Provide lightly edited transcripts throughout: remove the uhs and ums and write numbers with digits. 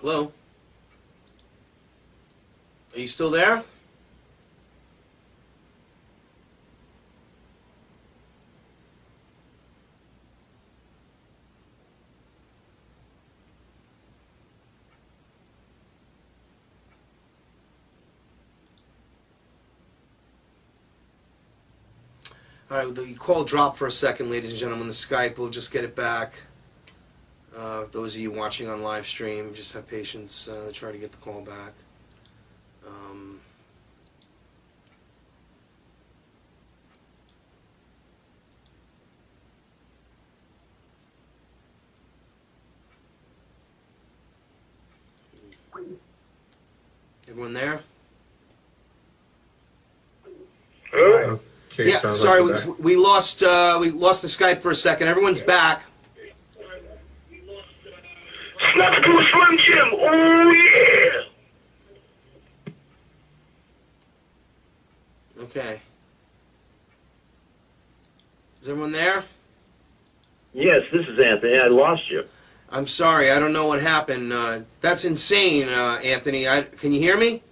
Hello? Are you still there? All right, the call dropped for a second, ladies and gentlemen. The Skype, we'll just get it back. Those of you watching on live stream, just have patience. Try to get the call back. Everyone there? Hello? Okay, yeah, sorry, we lost the Skype for a second. Everyone's back. Snap it to a Slim Jim. Oh, yeah. Okay. Is everyone there? Yes, this is Anthony. I lost you. I'm sorry, I don't know what happened. That's insane, Anthony. Can you hear me?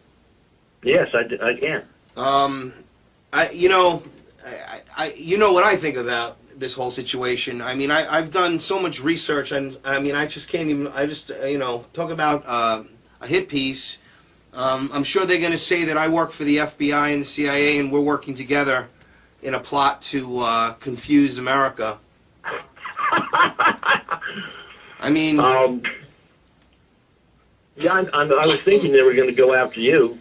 Yes, I can. You know what I think about this whole situation. I mean, I've done so much research, and I mean, I just can't even. Talk about a hit piece. I'm sure they're going to say that I work for the FBI and the CIA, and we're working together in a plot to confuse America. I mean, yeah, I was thinking they were going to go after you.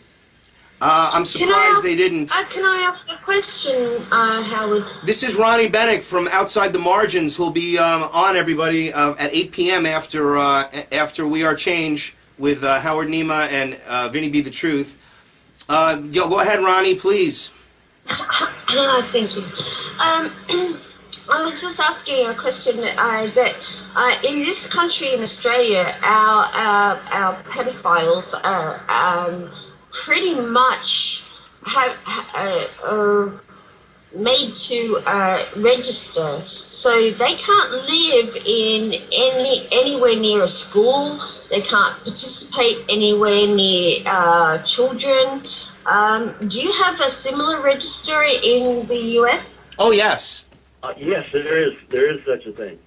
I'm surprised they didn't. Can I ask a question, Howard? This is Ronnie Bennick from Outside the Margins, who'll be on, everybody, at 8 p.m. after We Are Change with Howard Nima and Vinny Be the Truth. Go ahead, Ronnie, please. Thank you. I was just asking a question that in this country, in Australia, our pedophiles are pretty much are made to register, so they can't live in anywhere near a school. They can't participate anywhere near children. Do you have a similar register in the U.S.? Oh yes. Yes, there is such a thing.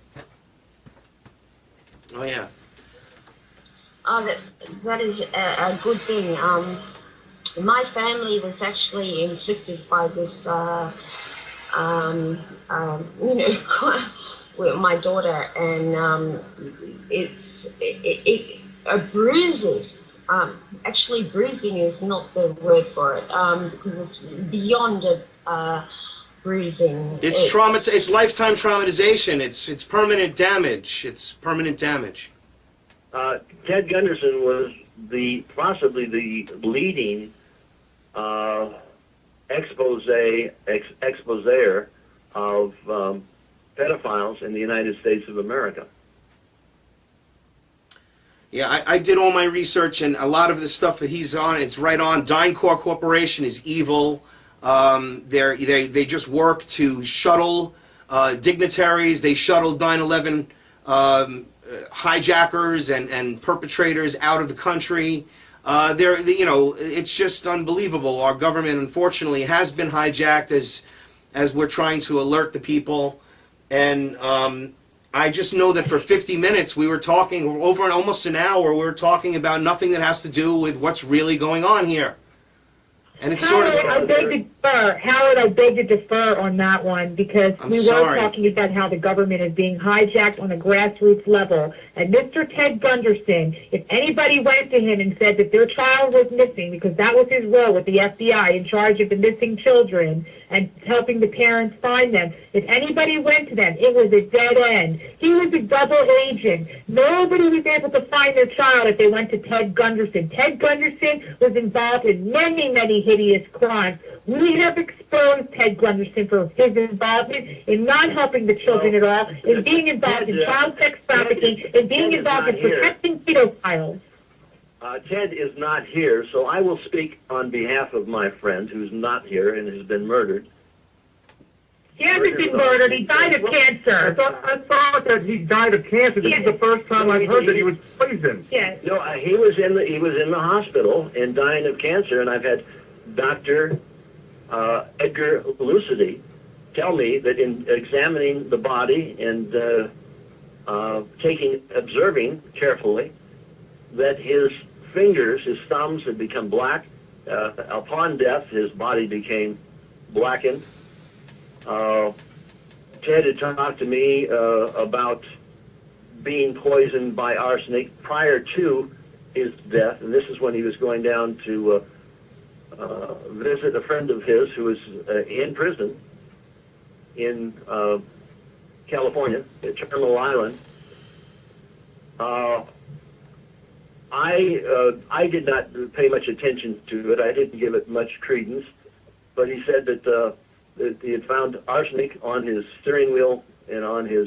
Oh yeah. That is a good thing. My family was actually inflicted by this, with my daughter, and it bruises. Actually, bruising is not the word for it, because it's beyond bruising. It's trauma. It's lifetime traumatization. It's permanent damage. It's permanent damage. Ted Gunderson was possibly the leading exposer of pedophiles in the United States of America. Yeah, I did all my research, and a lot of the stuff that he's on, it's right on. DynCorp Corporation is evil. They just work to shuttle dignitaries. They shuttle 9/11 hijackers and perpetrators out of the country. It's just unbelievable. Our government, unfortunately, has been hijacked as we're trying to alert the people. And I just know that for 50 minutes we were talking, over almost an hour, we were talking about nothing that has to do with what's really going on here. And it's Howard, sort of... I beg to defer. Howard, I beg to defer on that one, because we were talking about how the government is being hijacked on a grassroots level. And Mr. Ted Gunderson, if anybody went to him and said that their child was missing, because that was his role with the FBI, in charge of the missing children and helping the parents find them, if anybody went to them, it was a dead end. He was a double agent. Nobody was able to find their child if they went to Ted Gunderson. Ted Gunderson was involved in many, many hideous crimes. We have exposed Ted Gunderson for his involvement in not helping the children at all, in being involved in child sex trafficking, in being involved in protecting pedophiles. Ted is not here, so I will speak on behalf of my friend who's not here and has been murdered. He hasn't been murdered. He died of cancer. I thought that he died of cancer. This is the first time I've heard that he was poisoned. Yes. No, he was in the hospital and dying of cancer, and I've had Dr. Edgar Lucidi tell me that in examining the body and observing carefully, that his fingers, his thumbs had become black. Upon death, his body became blackened. Ted had talked to me about being poisoned by arsenic prior to his death, and this is when he was going down to visit a friend of his who was in prison in California, at Terminal Island. I did not pay much attention to it. I didn't give it much credence, but he said that he had found arsenic on his steering wheel and on his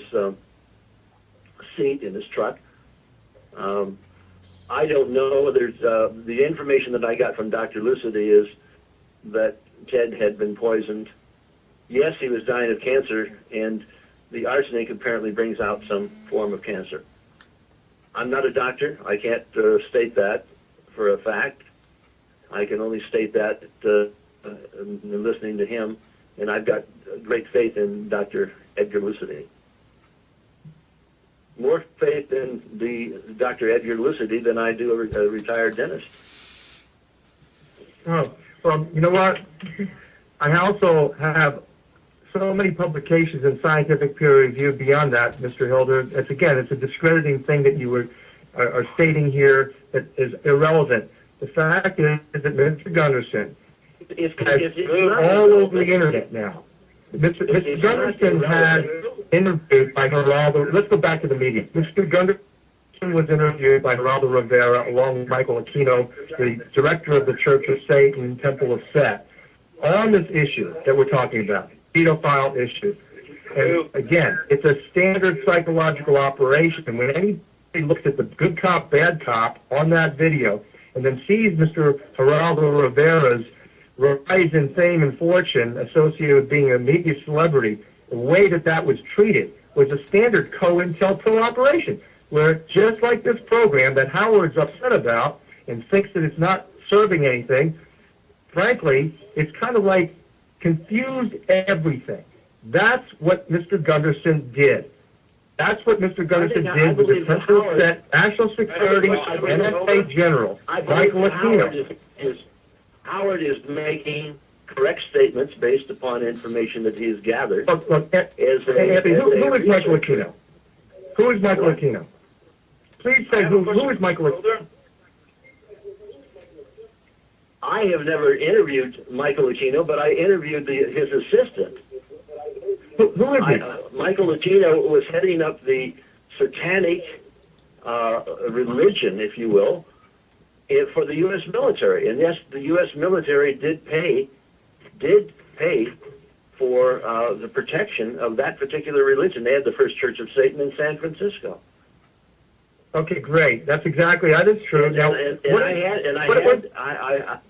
seat in his truck. I don't know whether the information that I got from Dr. Lucidi is that Ted had been poisoned. Yes, he was dying of cancer, and the arsenic apparently brings out some form of cancer. I'm not a doctor. I can't state that for a fact. I can only state that listening to him, and I've got great faith in Dr. Edgar Lucidi. More faith in the Dr. Edgar Lucidi than I do a retired dentist. Oh, well, you know what? I also have so many publications in scientific peer review beyond that, Mr. Hilder. It's a discrediting thing that you are stating here that is irrelevant. The fact is that Mr. Gunderson is all over the internet now. Mr. Gunderson had interviewed by Geraldo. Let's go back to the meeting. Mr. Gunderson was interviewed by Geraldo Rivera along with Michael Aquino, the director of the Church of Satan, Temple of Set, on this issue that we're talking about, pedophile issue. And again, it's a standard psychological operation. When anybody looks at the good cop, bad cop on that video and then sees Mr. Geraldo Rivera's rise in fame and fortune associated with being a media celebrity, the way that was treated was a standard COINTELPRO operation, where just like this program that Howard's upset about and thinks that it's not serving anything, frankly, it's kind of like confused everything. That's what Mr. Gunderson did. That's what Mr. Gunderson did with the Central Set, National Security, NSA General, Michael Aquino. Howard is making correct statements based upon information that he has gathered. Who is Michael Aquino? Who is Michael Aquino? Please say who is Michael Aquino? I have never interviewed Michael Aquino, but I interviewed his assistant. Who is he? Michael Aquino was heading up the satanic religion, if you will, for the U.S. military. And yes, the U.S. military did pay for the protection of that particular religion. They had the first Church of Satan in San Francisco. Okay, great. That is true. Now,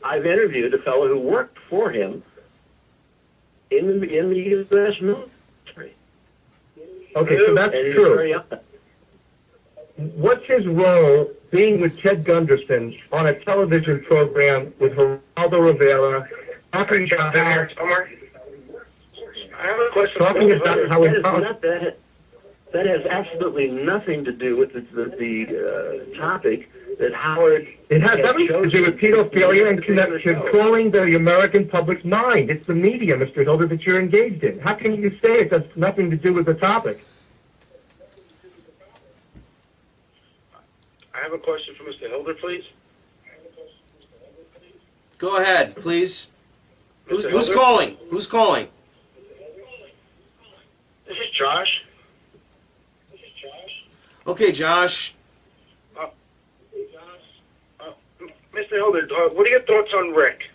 I've interviewed a fellow who worked for him in the U.S. military. Okay, so that's true. What's his role being with Ted Gunderson on a television program with Geraldo Rivera, talking about how... I have a question. Talking about how... That has absolutely nothing to do with the topic that Howard... It has everything to do with pedophilia and controlling the American public's mind. It's the media, Mr. Hilder, that you're engaged in. How can you say it has nothing to do with the topic? I have a question for Mr. Hilder, please. Go ahead, please. Who's calling? Who's calling? This is Josh. Okay, Josh. Mr. Hilder, what are your thoughts on Rick?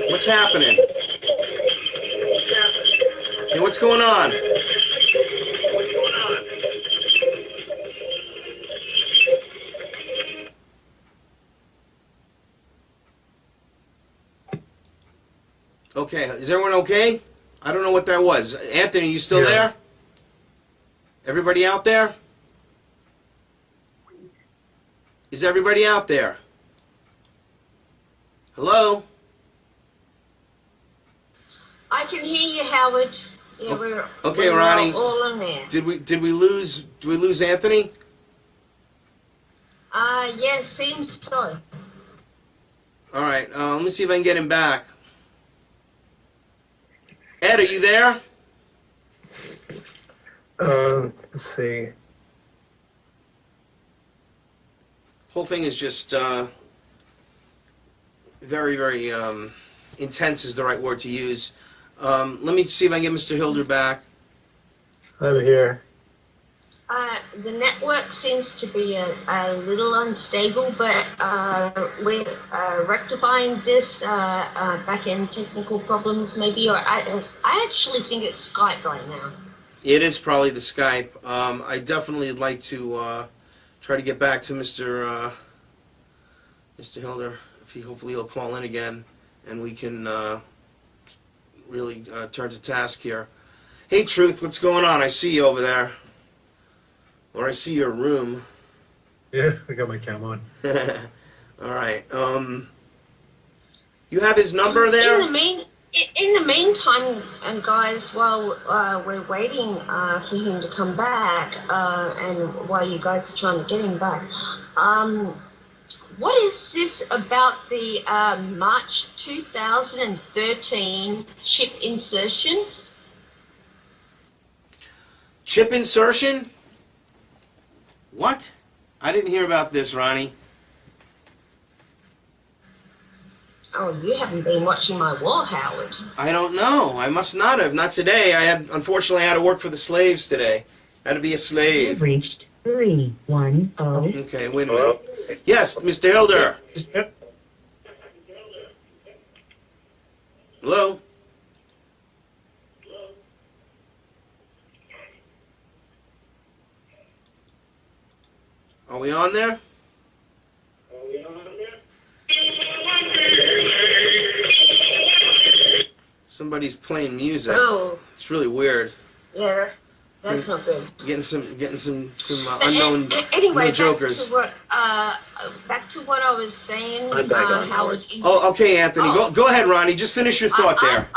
What's happening? Hey, what's going on? Okay, is everyone okay? I don't know what that was. Anthony, you still Yeah. there? Everybody out there? Is everybody out there? Hello? I can hear you, Howard. Yeah, Okay, we're Ronnie. all in there. Did we lose Anthony? Yeah, seems so. All right, let me see if I can get him back. Ed, are you there? Let's see. Whole thing is just very, very intense is the right word to use. Let me see if I can get Mr. Hilder back. I'm here. The network seems to be a little unstable, but we're rectifying this back-end technical problems maybe, or I actually think it's Skype right now. It is probably the Skype. I definitely would like to try to get back to Mr. Hilder. Hopefully he'll call in again, and we can really turn to task here. Hey, Truth, what's going on? I see you over there. Or I see your room. Yeah, I got my cam on. All right. You have his number there? In the meantime, guys, while we're waiting for him to come back, and while you guys are trying to get him back, what is this about the March 2013 chip insertion? Chip insertion? What? I didn't hear about this, Ronnie. Oh, you haven't been watching my wall, Howard. I don't know. I must not have. Not today. Unfortunately, I had to work for the slaves today. I had to be a slave. You've reached 310. Okay, wait a minute. Yes, Mr. Hilder. Hello? Are we on there? Somebody's playing music. Oh, It's really weird. yeah, that's not good. Getting some unknown Anyway, jokers. back to what I was saying, I'm back on. Howard. Oh, okay, Anthony. Go ahead, Ronnie. Just finish your thought there.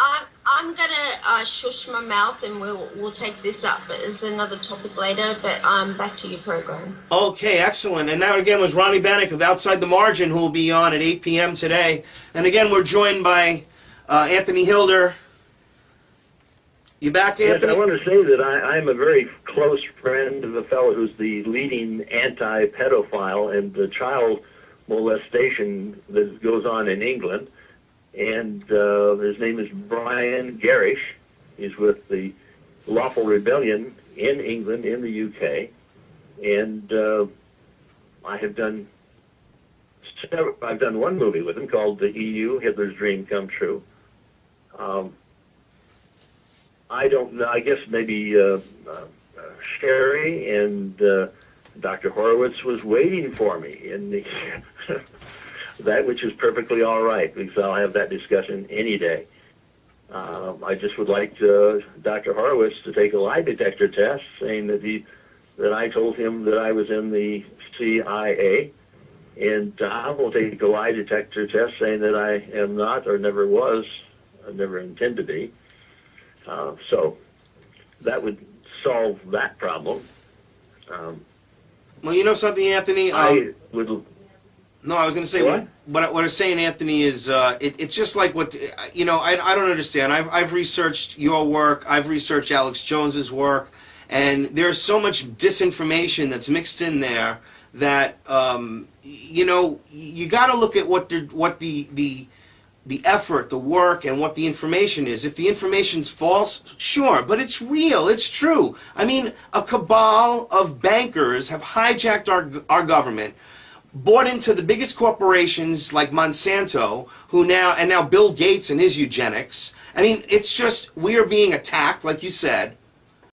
I'm gonna shush my mouth and we'll take this up as another topic later. But back to your program. Okay, excellent. And that again was Ronnie Bannock of Outside the Margin, who will be on at 8 p.m. today. And again, we're joined by Anthony Hilder. You back, Anthony? Yes, I want to say that I'm a very close friend of a fellow who's the leading anti-pedophile and the child molestation that goes on in England. And his name is Brian Garish. He's with the Lawful Rebellion in England, in the UK. And I've done one movie with him called The EU, Hitler's Dream Come True. I don't know. I guess maybe Sherry and Dr. Horowitz was waiting for me in the that, which is perfectly all right, because I'll have that discussion any day. I just would like Dr. Horowitz to take a lie detector test, saying that I told him that I was in the CIA, and I will take a lie detector test saying that I am not or never was, or never intend to be. So that would solve that problem. Well, you know something, Anthony? I would. No, I was going to say What? what I was saying, Anthony, is it's just like what I don't understand. I've researched your work. I've researched Alex Jones's work, and there's so much disinformation that's mixed in there that you got to look at what the effort, the work, and what the information is. If the information's false, sure, but it's real, it's true. I mean, a cabal of bankers have hijacked our government, bought into the biggest corporations like Monsanto, now Bill Gates and his eugenics. I mean, it's just, we are being attacked, like you said.